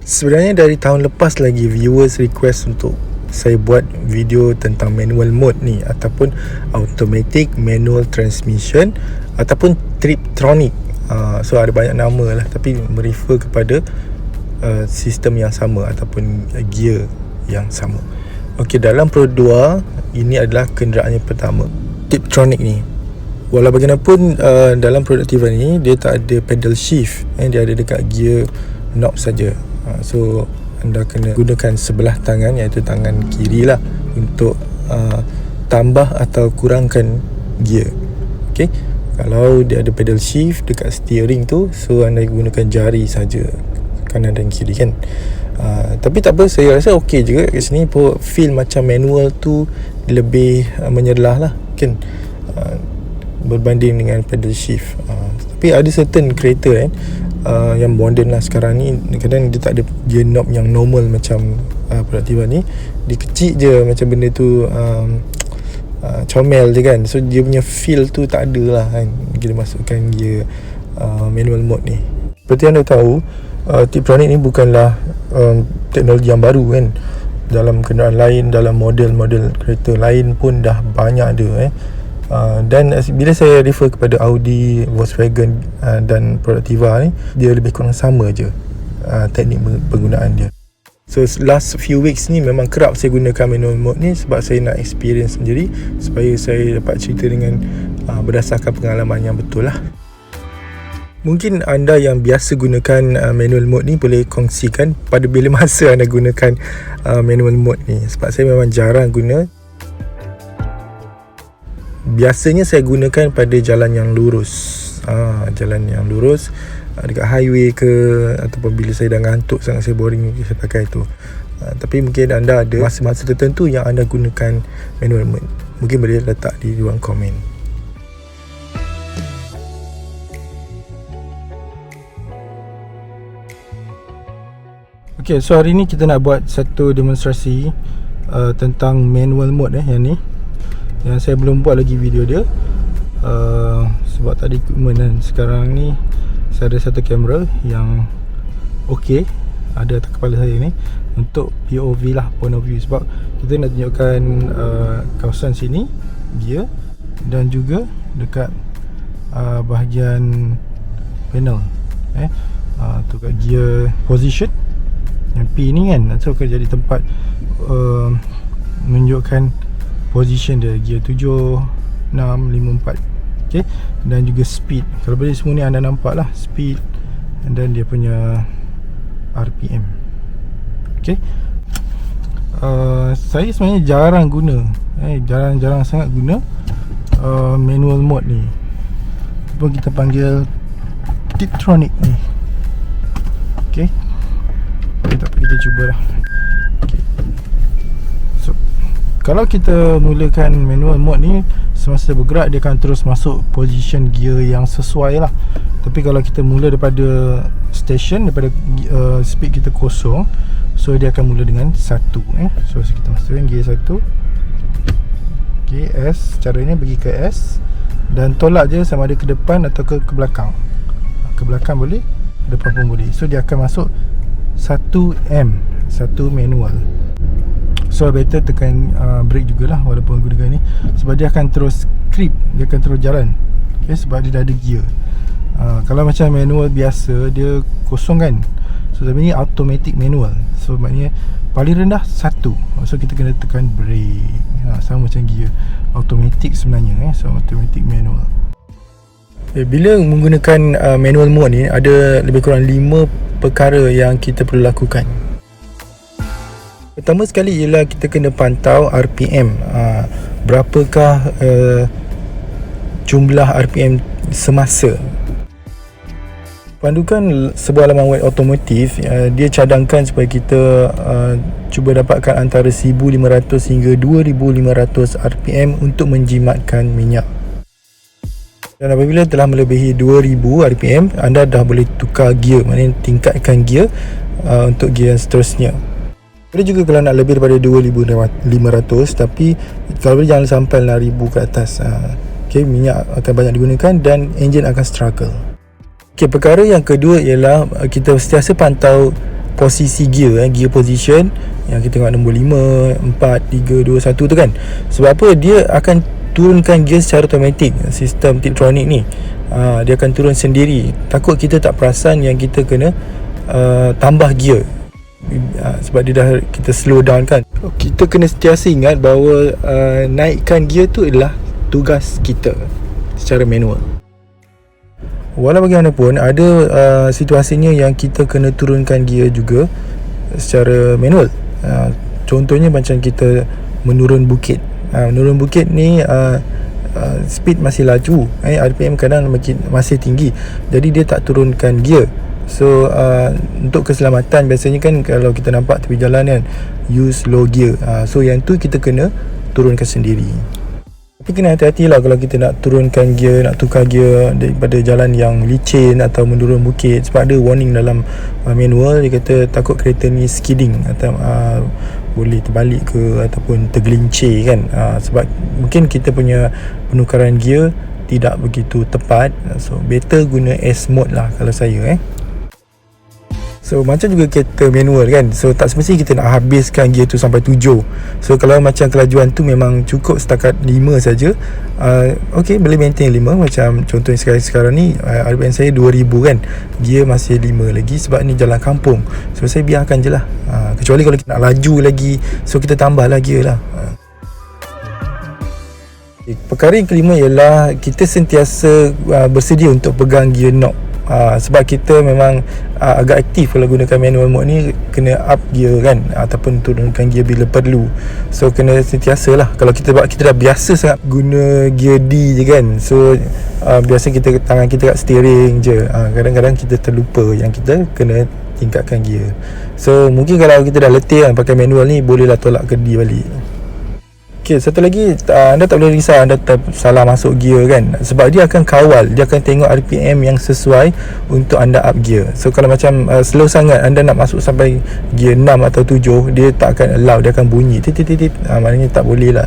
Sebenarnya dari tahun lepas lagi viewers request untuk saya buat video tentang manual mode ni, ataupun automatic manual transmission ataupun Tiptronic. So ada banyak nama lah, tapi merefer kepada sistem yang sama ataupun gear yang sama. Okey, dalam Pro 2 ini adalah kenderaan yang pertama Tiptronic ni. Walau bagaimanapun dalam produk Tiva ni dia tak ada pedal shift, dia ada dekat gear knob saja. So anda kena gunakan sebelah tangan, iaitu tangan kiri lah, untuk tambah atau kurangkan gear. Okay, kalau dia ada pedal shift dekat steering tu, so anda gunakan jari saja, kanan dan kiri kan. Tapi tak apa, saya rasa okey juga kat sini. Feel macam manual tu lebih menyerlah lah kan, berbanding dengan pedal shift. Tapi ada certain kereta yang modern lah sekarang ni, kadang dia tak ada gear knob yang normal macam produk Tiva ni. Dia kecil je, macam benda tu comel je kan. So dia punya feel tu tak ada lah kan, kita masukkan gear manual mode ni. Seperti anda tahu, Tiptronic ni bukanlah teknologi yang baru kan. Dalam kenderaan lain, dalam model-model kereta lain pun dah banyak ada dan bila saya refer kepada Audi, Volkswagen dan produk Tiva ni, dia lebih kurang sama je teknik penggunaan dia. So last few weeks ni memang kerap saya gunakan manual mode ni, sebab saya nak experience sendiri, supaya saya dapat cerita dengan berdasarkan pengalaman yang betul lah. Mungkin anda yang biasa gunakan manual mode ni boleh kongsikan pada bila masa anda gunakan manual mode ni, sebab saya memang jarang guna. Biasanya saya gunakan pada jalan yang lurus, jalan yang lurus dekat highway ke, ataupun bila saya dah ngantuk sangat, saya boring, saya pakai tu. Tapi mungkin anda ada masa-masa tertentu yang anda gunakan manual mode. Mungkin boleh letak di ruang komen. Okay, so hari ni kita nak buat satu demonstrasi tentang manual mode yang ni. Yang saya belum buat lagi video dia sebab tak ada equipment kan. Sekarang ni saya ada satu kamera yang okey, ada atas kepala saya ni, untuk POV lah, point of view. Sebab kita nak tunjukkan kawasan sini gear, dan juga dekat bahagian panel tu kat gear position yang P ni kan. So akan jadi tempat menunjukkan position dia, gear 7, 6, 5, 4. Okay, dan juga speed. Kalau boleh semua ni anda nampak lah, speed dan dia punya RPM. Okay, saya sebenarnya jarang guna, jarang sangat guna manual mode ni. Apa kita panggil Tiptronic ni. Okay, tak apa, kita cubalah. Kalau kita mulakan manual mode ni, semasa bergerak dia akan terus masuk position gear yang sesuai lah. Tapi kalau kita mula daripada station, daripada speed kita kosong, so dia akan mula dengan 1 So kita masukkan gear 1. Okay, S. Caranya pergi ke S, dan tolak je sama ada ke depan atau ke belakang. Ke belakang boleh, ke depan pun boleh. So dia akan masuk 1M, 1 manual. So better tekan brake jugalah walaupun gunakan ni, sebab dia akan terus creep, dia akan terus jalan. Okay, sebab dia dah ada gear. Kalau macam manual biasa, dia kosong kan. So tapi ni automatic manual, so maknanya paling rendah 1. So kita kena tekan brake, sama macam gear automatic sebenarnya So automatic manual. Bila menggunakan manual mode ni, ada lebih kurang 5 perkara yang kita perlu lakukan. Pertama sekali ialah kita kena pantau RPM. Berapakah jumlah RPM semasa. Pandukan sebuah laman web otomotif, dia cadangkan supaya kita cuba dapatkan antara 1500 hingga 2500 RPM untuk menjimatkan minyak. Dan apabila telah melebihi 2000 RPM, anda dah boleh tukar gear, maknanya tingkatkan gear untuk gear yang seterusnya. Boleh juga kalau nak lebih daripada 2500, tapi kalau boleh jangan sampai 6000 ke atas. Okay, minyak akan banyak digunakan dan enjin akan struggle. Okay, perkara yang kedua ialah kita sentiasa pantau posisi gear, gear position yang kita tengok nombor 5, 4, 3, 2, 1 tu kan. Sebab apa? Dia akan turunkan gear secara automatik. Sistem Tiptronic ni dia akan turun sendiri. Takut kita tak perasan yang kita kena tambah gear, sebab dia dah kita slow down kan. Kita kena sentiasa ingat bahawa naikkan gear tu adalah tugas kita secara manual. Walau bagaimanapun ada situasinya yang kita kena turunkan gear juga secara manual. Contohnya macam kita menurun bukit. Menurun bukit ni speed masih laju, RPM kadang masih tinggi, jadi dia tak turunkan gear. So untuk keselamatan biasanya kan kalau kita nampak tepi jalan kan, use low gear. So yang tu kita kena turunkan sendiri. Tapi kena hati-hati lah kalau kita nak turunkan gear, nak tukar gear daripada jalan yang licin atau menurun bukit. Sebab ada warning dalam manual, dia kata takut kereta ni skidding atau boleh terbalik ke ataupun tergelincir kan. Sebab mungkin kita punya penukaran gear tidak begitu tepat. So better guna S mode lah kalau saya So macam juga kereta manual kan. So tak semestinya kita nak habiskan gear tu sampai 7. So kalau macam kelajuan tu memang cukup setakat 5 saja, okay, boleh maintain 5. Macam contohnya sekarang ni RPM saya 2000 kan, gear masih 5 lagi sebab ni jalan kampung. So saya biarkan je lah. Kecuali kalau kita nak laju lagi, so kita tambah lah gear lah. Perkara yang kelima ialah kita sentiasa bersedia untuk pegang gear knob. Sebab kita memang agak aktif kalau gunakan manual mode ni, kena up gear kan, ataupun turunkan gear bila perlu. So kena sentiasa lah. Kalau kita dah biasa sangat guna gear D je kan, so biasa tangan kita kat steering je, kadang-kadang kita terlupa yang kita kena tingkatkan gear. So mungkin kalau kita dah letih kan pakai manual ni, bolehlah tolak ke D balik. Okay, satu lagi, anda tak boleh risau anda salah masuk gear kan, sebab dia akan kawal, dia akan tengok RPM yang sesuai untuk anda up gear. So kalau macam slow sangat anda nak masuk sampai gear 6 atau 7, dia tak akan allow, dia akan bunyi titit, maknanya tak boleh lah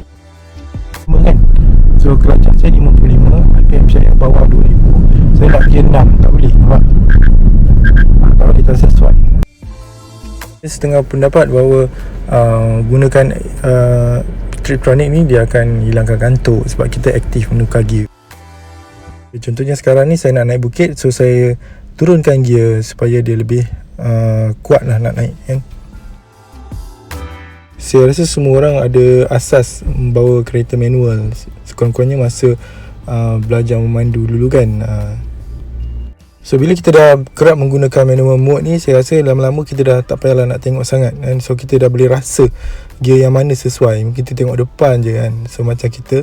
kan. So kalau macam saya 55, RPM saya bawah 2000, saya nak gear 6, tak boleh, nampak? Tak boleh, tak sesuai. Setengah pendapat bahawa gunakan Tiptronic ni dia akan hilangkan kantuk sebab kita aktif menukar gear. Contohnya sekarang ni saya nak naik bukit, so saya turunkan gear supaya dia lebih kuat lah nak naik kan. Saya rasa semua orang ada asas membawa kereta manual, sekurang-kurangnya masa belajar memandu dulu kan. So bila kita dah kerap menggunakan manual mode ni, saya rasa lama-lama kita dah tak payahlah nak tengok sangat kan. So kita dah boleh rasa gear yang mana sesuai. Mungkin kita tengok depan je kan. So macam kita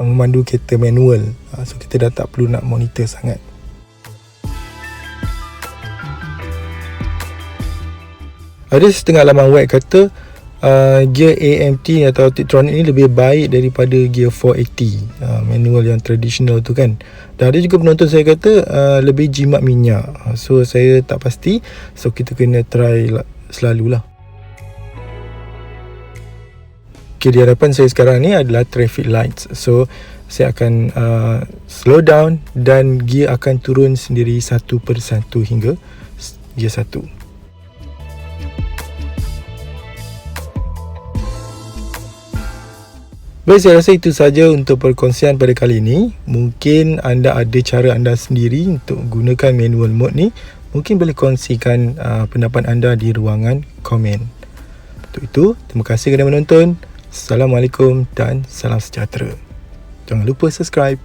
memandu kereta manual, so kita dah tak perlu nak monitor sangat. Ada setengah laman web kata gear AMT atau Tiptronic ni lebih baik daripada gear 480 manual yang tradisional tu kan. Dan ada juga penonton saya kata lebih jimat minyak. So saya tak pasti, so kita kena try selalulah. Okay, di hadapan saya sekarang ni adalah traffic lights. So saya akan slow down dan gear akan turun sendiri satu persatu hingga gear 1. Baik, saya rasa itu saja untuk perkongsian pada kali ini. Mungkin anda ada cara anda sendiri untuk gunakan manual mode ni. Mungkin boleh kongsikan pendapat anda di ruangan komen. Untuk itu, terima kasih kerana menonton. Assalamualaikum dan salam sejahtera. Jangan lupa subscribe.